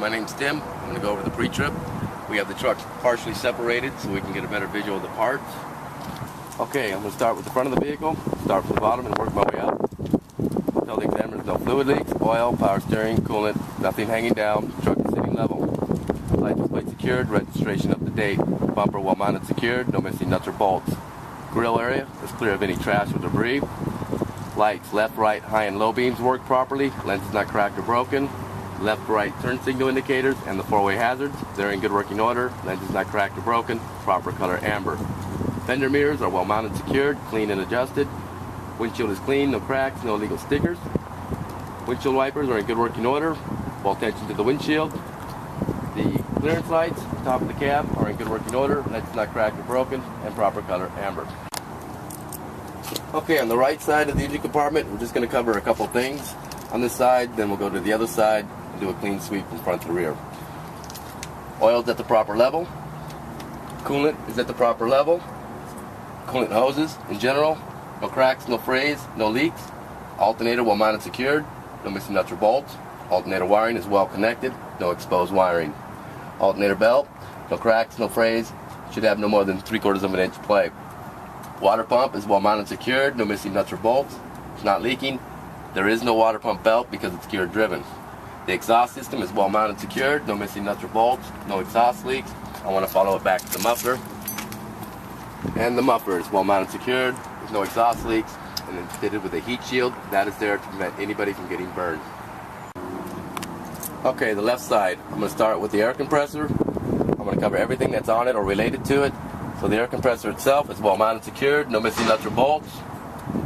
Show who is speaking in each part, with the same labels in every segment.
Speaker 1: my name's Tim. I'm going to go over the pre-trip. We have the truck partially separated so we can get a better visual of the parts. Okay, I'm going to start with the front of the vehicle, start from the bottom and work my way up. Tell the examiner there's no fluid leaks, oil, power steering, coolant, nothing hanging down, truck is sitting level. License plate secured, registration up to date, bumper well mounted secured, no missing nuts or bolts. Grill area is clear of any trash or debris. Lights, left, right, high and low beams work properly, lenses not cracked or broken. Left, right turn signal indicators and the four-way hazards, they're in good working order, lenses not cracked or broken, proper color amber. Fender mirrors are well mounted secured, clean and adjusted. Windshield is clean, no cracks, no illegal stickers. Windshield wipers are in good working order, ball tension to the windshield. The clearance lights, top of the cab, are in good working order, lenses not cracked or broken, and proper color amber. Okay, on the right side of the engine compartment, we're just going to cover a couple things. On this side, then we'll go to the other side and do a clean sweep from front to rear. Oil's at the proper level. Coolant is at the proper level. Coolant hoses, in general, no cracks, no frays, no leaks. Alternator well mounted secured, no missing nuts or bolts. Alternator wiring is well connected, no exposed wiring. Alternator belt, no cracks, no frays, should have no more than 3/4 of an inch play. Water pump is well mounted secured, no missing nuts or bolts. It's not leaking. There is no water pump belt because it's gear driven. The exhaust system is well mounted secured, no missing nuts or bolts, no exhaust leaks. I want to follow it back to the muffler. And the muffler is well mounted secured, there's no exhaust leaks, and it's fitted with a heat shield. That is there to prevent anybody from getting burned. Okay, the left side. I'm going to start with the air compressor. I'm going to cover everything that's on it or related to it. So the air compressor itself is well mounted secured, no missing nuts or bolts.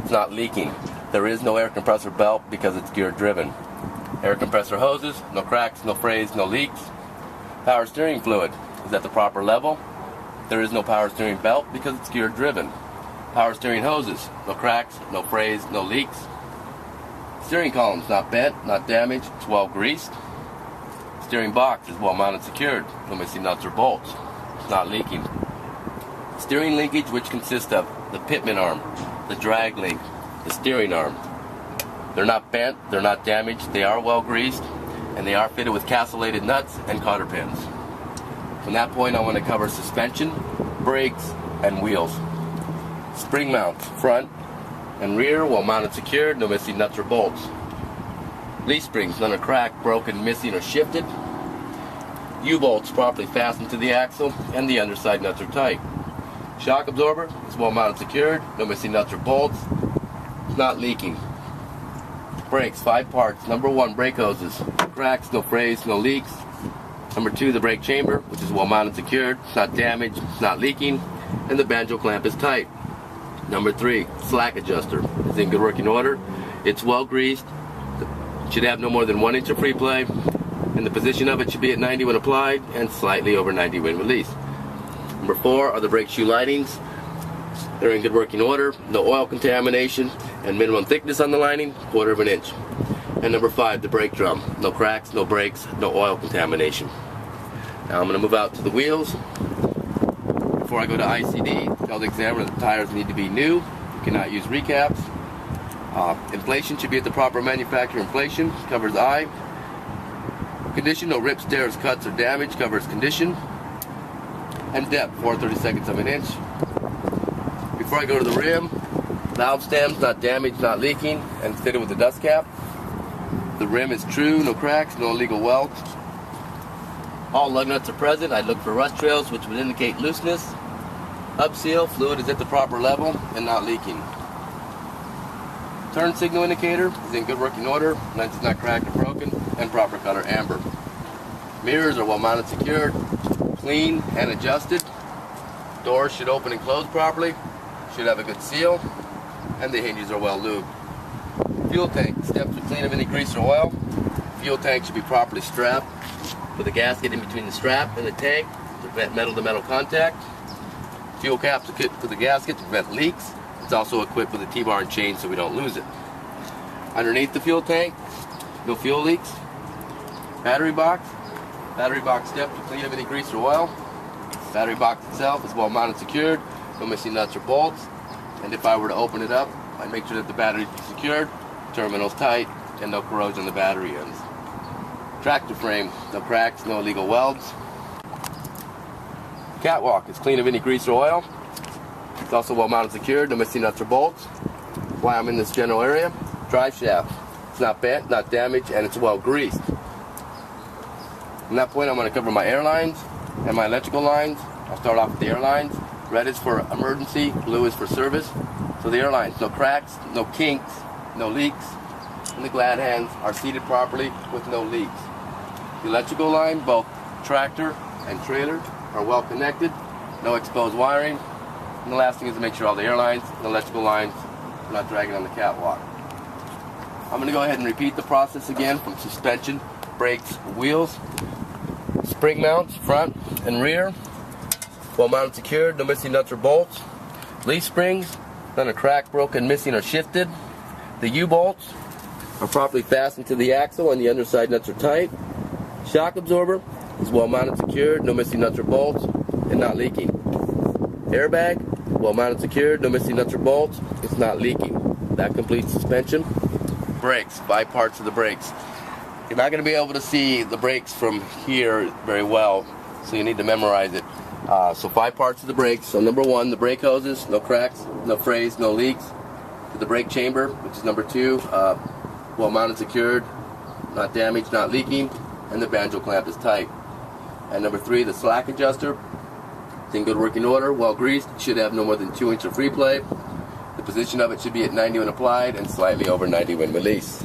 Speaker 1: It's not leaking. There is no air compressor belt because it's gear driven. Air compressor hoses, no cracks, no frays, no leaks. Power steering fluid is at the proper level. There is no power steering belt because it's gear driven. Power steering hoses, no cracks, no frays, no leaks. Steering column's not bent, not damaged, it's well greased. Steering box is well mounted secured, no missing nuts or bolts. It's not leaking. Steering linkage, which consists of the pitman arm, the drag link, the steering arm. They're not bent, they're not damaged, they are well greased, and they are fitted with castellated nuts and cotter pins. From that point I want to cover suspension, brakes, and wheels. Spring mounts, front and rear, well mounted secured, no missing nuts or bolts. Leaf springs, none are cracked, broken, missing, or shifted. U-bolts properly fastened to the axle, and the underside nuts are tight. Shock absorber is well mounted secured, no missing nuts or bolts. It's not leaking. Brakes, 5 parts. Number 1, brake hoses. No cracks, no frays, no leaks. Number 2, the brake chamber, which is well mounted secured. It's not damaged, it's not leaking, and the banjo clamp is tight. Number 3, slack adjuster is in good working order. It's well greased. It should have no more than 1 inch of free play, and the position of it should be at 90 when applied and slightly over 90 when released. Number 4 are the brake shoe linings. They're in good working order, no oil contamination, and minimum thickness on the lining, 1/4 of an inch. And number 5, the brake drum. No cracks, no breaks, no oil contamination. Now I'm going to move out to the wheels. Before I go to ICD, tell the examiner that the tires need to be new. You cannot use recaps. Inflation should be at the proper manufacturer inflation, covers eye. Condition, no rips, tears, cuts, or damage, covers condition. And depth, 4/32 of an inch. Before I go to the rim, valve stems not damaged, not leaking, and fitted with a dust cap. The rim is true, no cracks, no illegal welds. All lug nuts are present. I look for rust trails, which would indicate looseness. Upseal fluid is at the proper level and not leaking. Turn signal indicator is in good working order, lens is not cracked or broken, and proper color amber. Mirrors are well mounted secured, clean and adjusted. Doors should open and close properly, should have a good seal, and the hinges are well lubed. Fuel tank, steps are clean of any grease or oil. Fuel tank should be properly strapped with a gasket in between the strap and the tank to prevent metal-to-metal contact. Fuel caps equipped with a gasket to prevent leaks. It's also equipped with a T-bar and chain so we don't lose it. Underneath the fuel tank, no fuel leaks. Battery box steps are clean of any grease or oil. Battery box itself is well mounted secured, no missing nuts or bolts. And if I were to open it up, I'd make sure that the battery is secured, terminals tight, and no corrosion on the battery ends. Tractor frame, no cracks, no illegal welds. Catwalk is clean of any grease or oil. It's also well mounted and secured, no missing nuts or bolts. Why I'm in this general area. Drive shaft, it's not bent, not damaged, and it's well greased. From that point, I'm going to cover my air lines and my electrical lines. I'll start off with the air lines. Red is for emergency, blue is for service. So the air lines, no cracks, no kinks, no leaks, and the glad hands are seated properly with no leaks. The electrical line, both tractor and trailer, are well connected, no exposed wiring. And the last thing is to make sure all the air lines and the electrical lines are not dragging on the catwalk. I'm going to go ahead and repeat the process again from suspension, brakes, wheels, spring mounts, front and rear, well mounted, secured, no missing nuts or bolts. Leaf springs, none are cracked, broken, missing, or shifted. The U-bolts are properly fastened to the axle and the underside nuts are tight. Shock absorber is well mounted, secured, no missing nuts or bolts, and not leaking. Airbag, well mounted, secured, no missing nuts or bolts, it's not leaking. That completes suspension. Brakes, buy parts of the brakes. You're not going to be able to see the brakes from here very well, so you need to memorize it. So 5 parts of the brakes. So number 1, the brake hoses, no cracks, no frays, no leaks. To the brake chamber, which is number 2, well mounted, secured, not damaged, not leaking, and the banjo clamp is tight. And number 3, the slack adjuster, it's in good working order, well greased, should have no more than 2 inches of free play. The position of it should be at 90 when applied and slightly over 90 when released.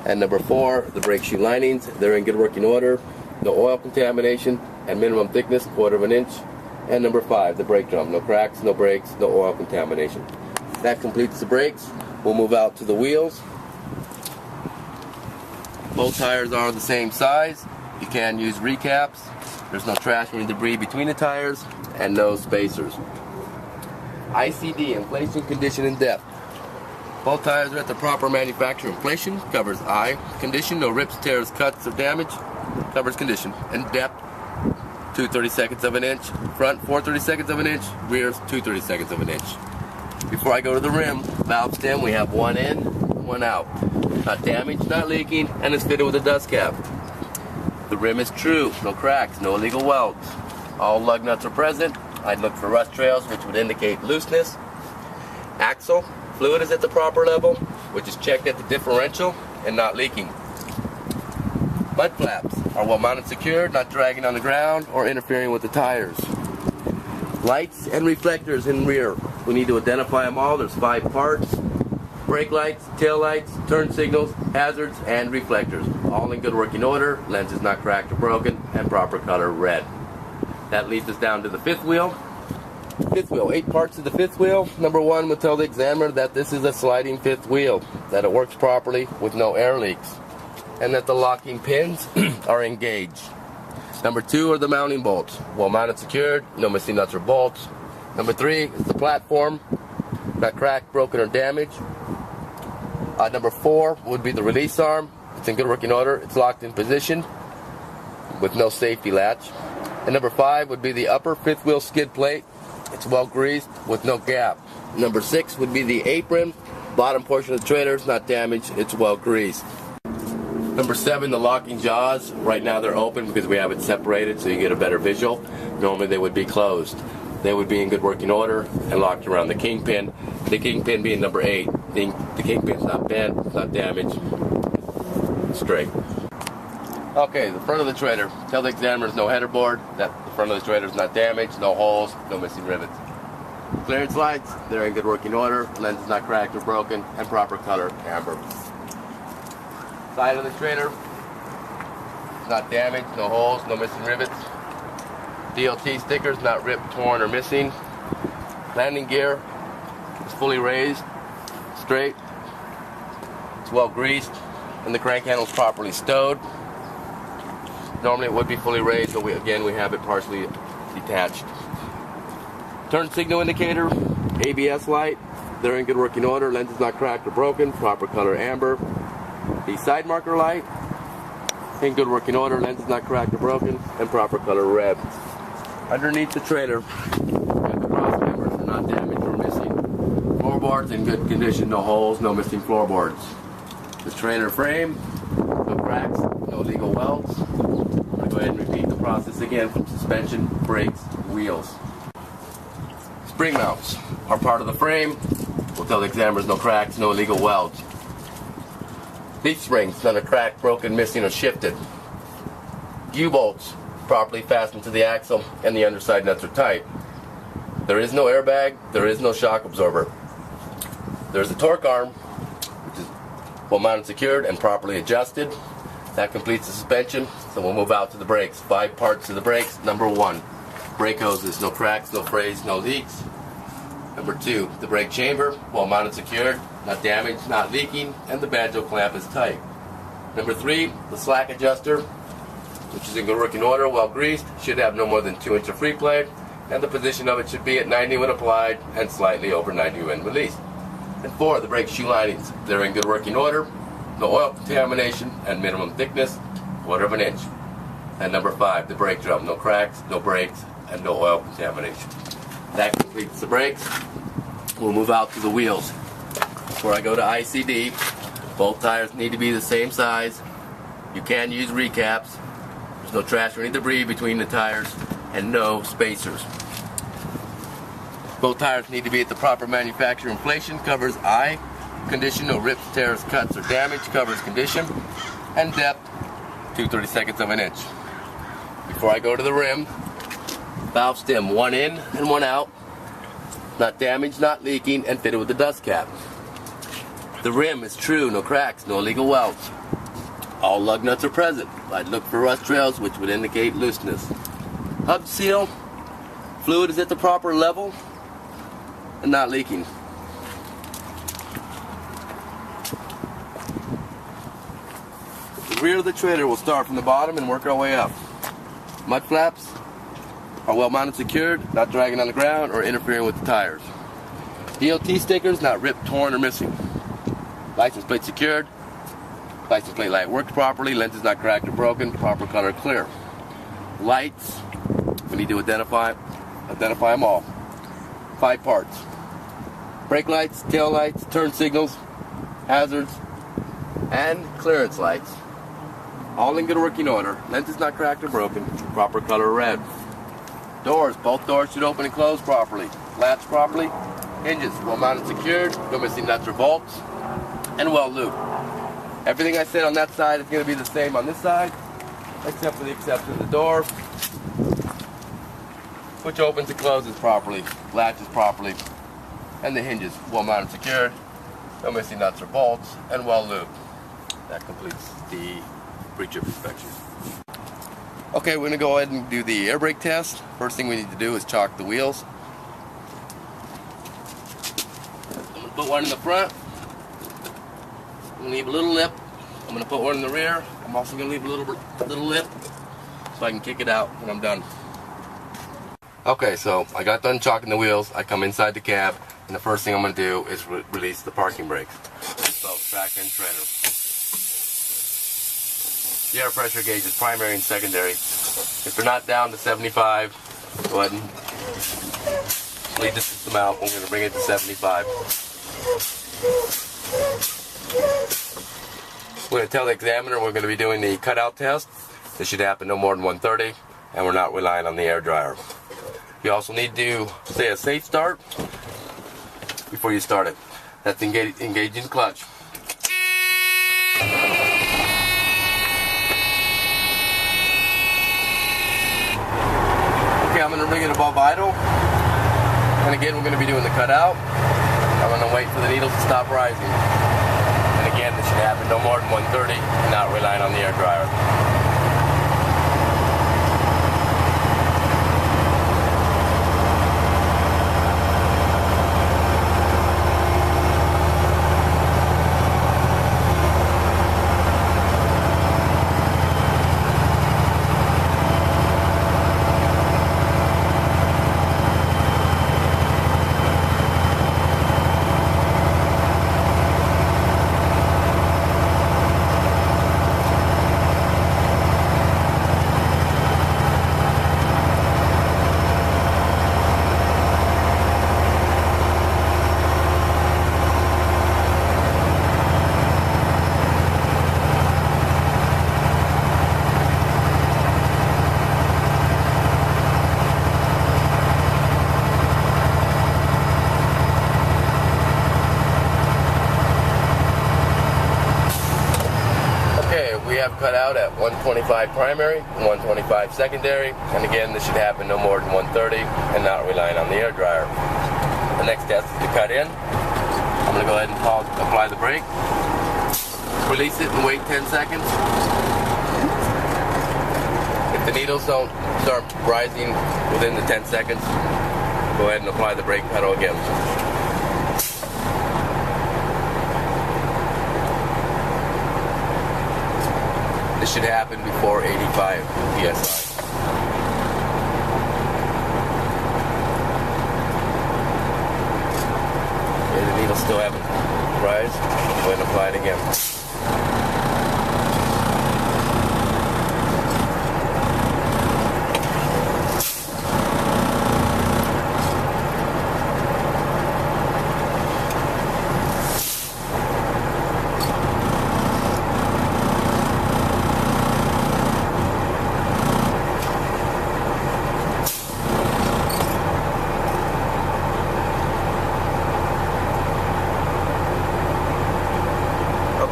Speaker 1: And number 4, the brake shoe linings, they're in good working order, no oil contamination, and minimum thickness, 1/4 of an inch. And number 5, the brake drum, no cracks, no breaks, no oil contamination. That completes the brakes. We'll move out to the wheels. Both tires are the same size. You can use recaps. There's no trash or debris between the tires, and no spacers. ICD, inflation, condition, and depth. Both tires are at the proper manufacturer inflation. Covers eye condition, no rips, tears, cuts, or damage. Covers condition. And depth, 2/32 of an inch. Front, 4/32 of an inch. Rear, 2/32 of an inch. Before I go to the rim, valve stem, we have 1 in, 1 out. Not damaged, not leaking, and it's fitted with a dust cap. The rim is true, no cracks, no illegal welds. All lug nuts are present. I'd look for rust trails, which would indicate looseness. Axle fluid is at the proper level, which is checked at the differential and not leaking. Mud flaps are well mounted, secured, not dragging on the ground or interfering with the tires. Lights and reflectors in rear. We need to identify them all. There's 5 parts. Brake lights, tail lights, turn signals, hazards, and reflectors. All in good working order, lenses not cracked or broken, and proper color red. That leads us down to the 5th wheel. 5th wheel, 8 parts of the 5th wheel. Number 1 will tell the examiner that this is a sliding 5th wheel, that it works properly with no air leaks, and that the locking pins are engaged. Number 2 are the mounting bolts, well mounted, secured, no missing nuts or bolts. Number 3 is the platform, not cracked, broken, or damaged. Number 4 would be the release arm. It's in good working order. It's locked in position with no safety latch. And number 5 would be the upper 5th wheel skid plate. It's well greased with no gap. Number 6 would be the apron. Bottom portion of the trailer is not damaged. It's well greased. Number 7, the locking jaws. Right now they're open because we have it separated so you get a better visual. Normally they would be closed. They would be in good working order and locked around the kingpin. The kingpin being number 8. The kingpin's not bent, it's not damaged, straight. Okay, the front of the trailer. Tell the examiners no header board, that the front of the trailer is not damaged, no holes, no missing rivets. Clearance lights, they're in good working order, lens is not cracked or broken, and proper color amber. Side of the trailer, it's not damaged, no holes, no missing rivets. DOT stickers not ripped, torn, or missing. Landing gear is fully raised, straight. It's well greased, and the crank handle is properly stowed. Normally it would be fully raised, but we have it partially detached. Turn signal indicator, ABS light, they're in good working order. Lens is not cracked or broken, proper color amber. The side marker light, in good working order. Lens is not cracked or broken, and proper color red. Underneath the trailer, the cross members are not damaged or missing. Floorboards in good condition, no holes, no missing floorboards. The trailer frame, no cracks, no illegal welds. I'm going to go ahead and repeat the process again from suspension, brakes, wheels. Spring mounts are part of the frame. We'll tell the examiners no cracks, no illegal welds. Leaf springs, none are cracked, broken, missing, or shifted. U-bolts properly fastened to the axle and the underside nuts are tight. There is no airbag, there is no shock absorber. There's a torque arm, which is well mounted, secured, and properly adjusted. That completes the suspension, so we'll move out to the brakes. 5 parts to the brakes. Number 1, brake hoses, no cracks, no frays, no leaks. Number 2, the brake chamber, well mounted, secured, not damaged, not leaking, and the banjo clamp is tight. Number 3, the slack adjuster, which is in good working order, well greased, should have no more than 2 inches of free play, and the position of it should be at 90 when applied and slightly over 90 when released. And 4, the brake shoe linings, they're in good working order, no oil contamination, and minimum thickness, 1/4 inch. And number 5, the brake drum, no cracks, no breaks, and no oil contamination. That completes the brakes. We'll move out to the wheels. Before I go to ICD, both tires need to be the same size. You can use recaps. There's no trash or any debris between the tires, and no spacers. Both tires need to be at the proper manufacturer inflation, covers eye condition, no rips, tears, cuts, or damage, covers condition, and depth, 2/32 of an inch. Before I go to the rim, valve stem, 1 in and 1 out, not damaged, not leaking, and fitted with a dust cap. The rim is true, no cracks, no illegal welds. All lug nuts are present. I'd look for rust trails, which would indicate looseness. Hub seal, fluid is at the proper level and not leaking. The rear of the trailer will start from the bottom and work our way up. Mud flaps are well mounted, secured, not dragging on the ground or interfering with the tires. DOT stickers not ripped, torn, or missing. License plate secured. License plate light works properly. Lenses not cracked or broken. Proper color clear. Lights, we need to identify them all. 5 parts. Brake lights, tail lights, turn signals, hazards, and clearance lights. All in good working order. Lenses not cracked or broken. Proper color red. Doors, both doors should open and close properly. Latch properly. Hinges, well mounted, secured, no missing nuts or bolts, and well lubed. Everything I said on that side is going to be the same on this side, except for the exception of the door, which opens and closes properly, latches properly, and the hinges, well mounted, secured, no missing nuts or bolts, and well lubed. That completes the pre-trip inspection. Okay, we're going to go ahead and do the air brake test. First thing we need to do is chalk the wheels. I'm going to put one in the front. I'm going to leave a little lip. I'm going to put one in the rear. I'm also going to leave a little lip so I can kick it out when I'm done. Okay, so I got done chalking the wheels. I come inside the cab, and the first thing I'm going to do is release the parking brakes. Both tractor and trailer. The air pressure gauge is primary and secondary. If they're not down to 75, go ahead and lead the system out. We're going to bring it to 75. We're going to tell the examiner we're going to be doing the cutout test. This should happen no more than 1:30, and we're not relying on the air dryer. You also need to say a safe start before you start it. That's engaging the clutch. Okay, I'm going to bring it above idle. And again, we're going to be doing the cutout. I'm going to wait for the needles to stop rising. And again, this should happen no more than 1:30, and not relying on the air dryer. have cut out at 125 primary and 125 secondary, and again this should happen no more than 130 and not relying on the air dryer. The next test is to cut in. I'm going to go ahead and apply the brake, release it and wait 10 seconds. If the needles don't start rising within the 10 seconds, go ahead and apply the brake pedal again. This should happen before 85 psi. Okay, the needle still haven't rise. Go ahead and apply it again.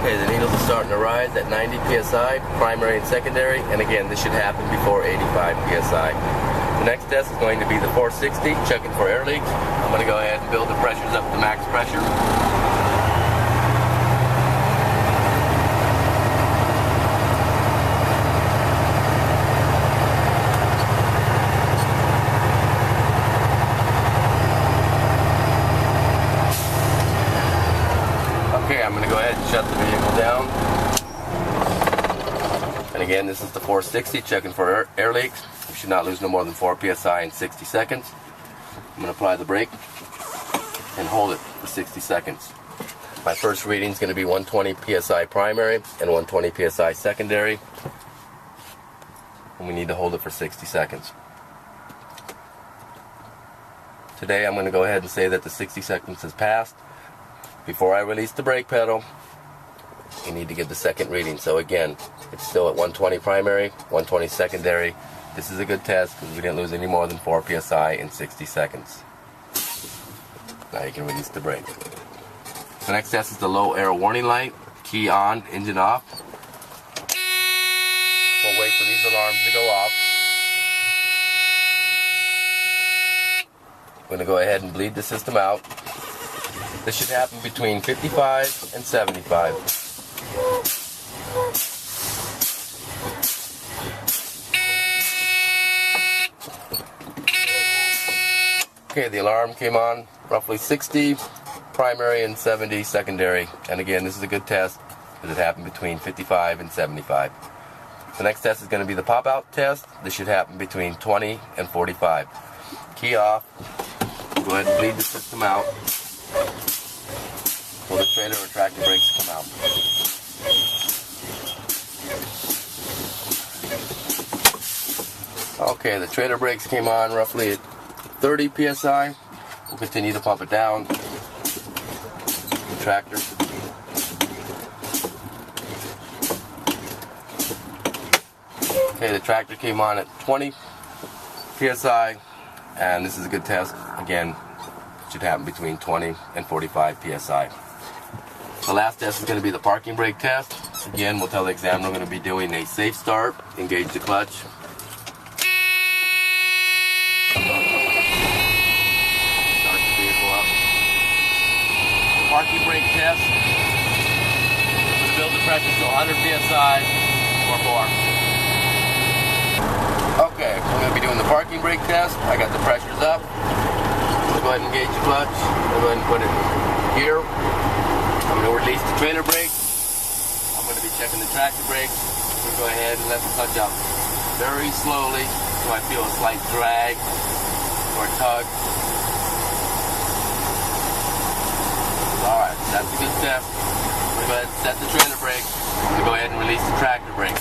Speaker 1: Okay, the needles are starting to rise at 90 psi, primary and secondary, and again, this should happen before 85 psi. The next test is going to be the 460, checking for air leaks. I'm going to go ahead and build the pressures up to max pressure. Okay, I'm going to go ahead and shut the vehicle down. And again, this is the 460, checking for air leaks. You should not lose no more than 4 psi in 60 seconds. I'm going to apply the brake and hold it for 60 seconds. My first reading is going to be 120 psi primary and 120 psi secondary. And we need to hold it for 60 seconds. Today I'm going to go ahead and say that the 60 seconds has passed. Before I release the brake pedal, you need to get the second reading. So again, it's still at 120 primary, 120 secondary. This is a good test because we didn't lose any more than 4 psi in 60 seconds. Now you can release the brake. The next test is the low air warning light. Key on, engine off. We'll wait for these alarms to go off. I'm going to go ahead and bleed the system out. This should happen between 55 and 75. Okay, the alarm came on roughly 60 primary and 70 secondary. And again, this is a good test because it happened between 55 and 75. The next test is going to be the pop-out test. This should happen between 20 and 45. Key off. Go ahead and bleed the system out. Will the trailer or tractor brakes come out? Okay, the trailer brakes came on roughly at 30 psi. We'll continue to pump it down. The tractor. Okay, the tractor came on at 20 psi, and this is a good test. Again, it should happen between 20 and 45 psi. The last test is going to be the parking brake test. Again, we'll tell the examiner we're going to be doing a safe start. Engage the clutch. Start the vehicle up. The parking brake test. We're going to build the pressure to 100 psi or more. Okay, we're going to be doing the parking brake test. I got the pressures up. We'll go ahead and engage the clutch. We'll go ahead and put it here. I'm going to release the trailer brake. I'm going to be checking the tractor brakes. We'll go ahead and let the clutch out very slowly so I feel a slight drag or a tug. Alright, that's a good step. We're going to go ahead and set the trailer brake. I'm going to go ahead and release the tractor brake.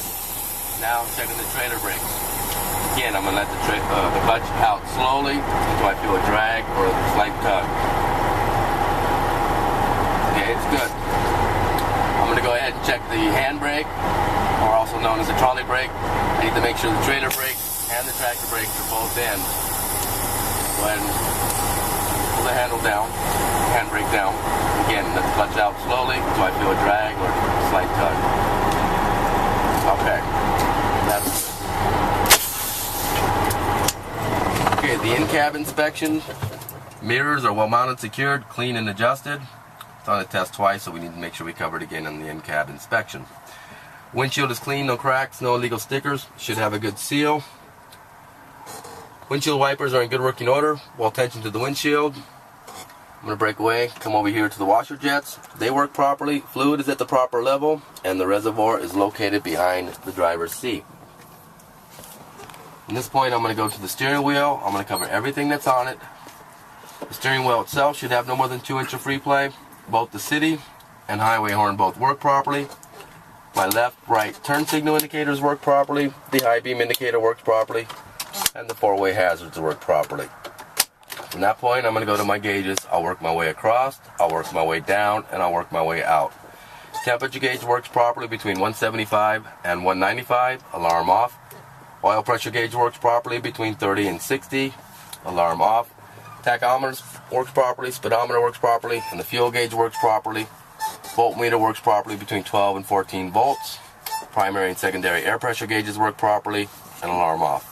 Speaker 1: Now I'm checking the trailer brakes. Again, I'm going to let the clutch out slowly until I feel a drag or a slight tug. Okay, it's good. I'm going to go ahead and check the handbrake, or also known as the trolley brake. I need to make sure the trailer brake and the tractor brakes are both in. Go ahead and pull the handle down, handbrake down. Again, let the clutch out slowly until I feel a drag or a slight tug. in-cab inspection. Mirrors are well mounted, secured, clean and adjusted. It's on a test twice, so we need to make sure we cover it again on the in-cab inspection. Windshield is clean, no cracks, no illegal stickers. Should have a good seal. Windshield wipers are in good working order. Well attention to the windshield. I'm going to break away, come over here to the washer jets. They work properly, fluid is at the proper level, and the reservoir is located behind the driver's seat. At this point, I'm going to go to the steering wheel. I'm going to cover everything that's on it. The steering wheel itself should have no more than 2 inches of free play. Both the city and highway horn both work properly. My left, right turn signal indicators work properly. The high beam indicator works properly. And the four-way hazards work properly. From that point, I'm going to go to my gauges. I'll work my way across, I'll work my way down, and I'll work my way out. Temperature gauge works properly between 175 and 195, alarm off. Oil pressure gauge works properly between 30 and 60, alarm off. Tachometer works properly, speedometer works properly, and the fuel gauge works properly. Voltmeter works properly between 12 and 14 volts. Primary and secondary air pressure gauges work properly, and alarm off.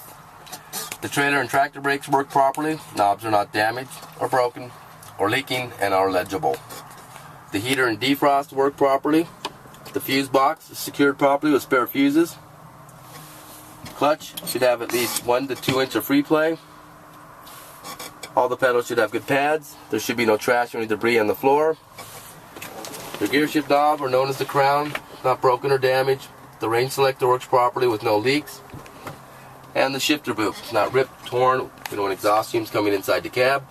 Speaker 1: The trailer and tractor brakes work properly. Knobs are not damaged or broken or leaking and are legible. The heater and defrost work properly. The fuse box is secured properly with spare fuses. Clutch should have at least 1 to 2 inches of free play. All the pedals should have good pads. There should be no trash or any debris on the floor. The gear shift knob, or known as the crown, not broken or damaged. The range selector works properly with no leaks. And the shifter boot, it's not ripped, torn. We don't want exhaust fumes coming inside the cab.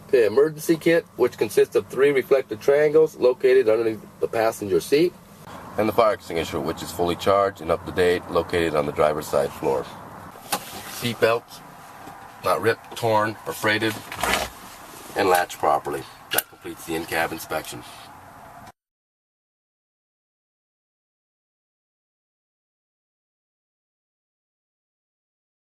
Speaker 1: Okay, emergency kit, which consists of 3 reflective triangles located underneath the passenger seat. And the fire extinguisher, which is fully charged and up to date, located on the driver's side floor. Seat belts, not ripped, torn, or freighted, and latched properly. That completes the in-cab inspection.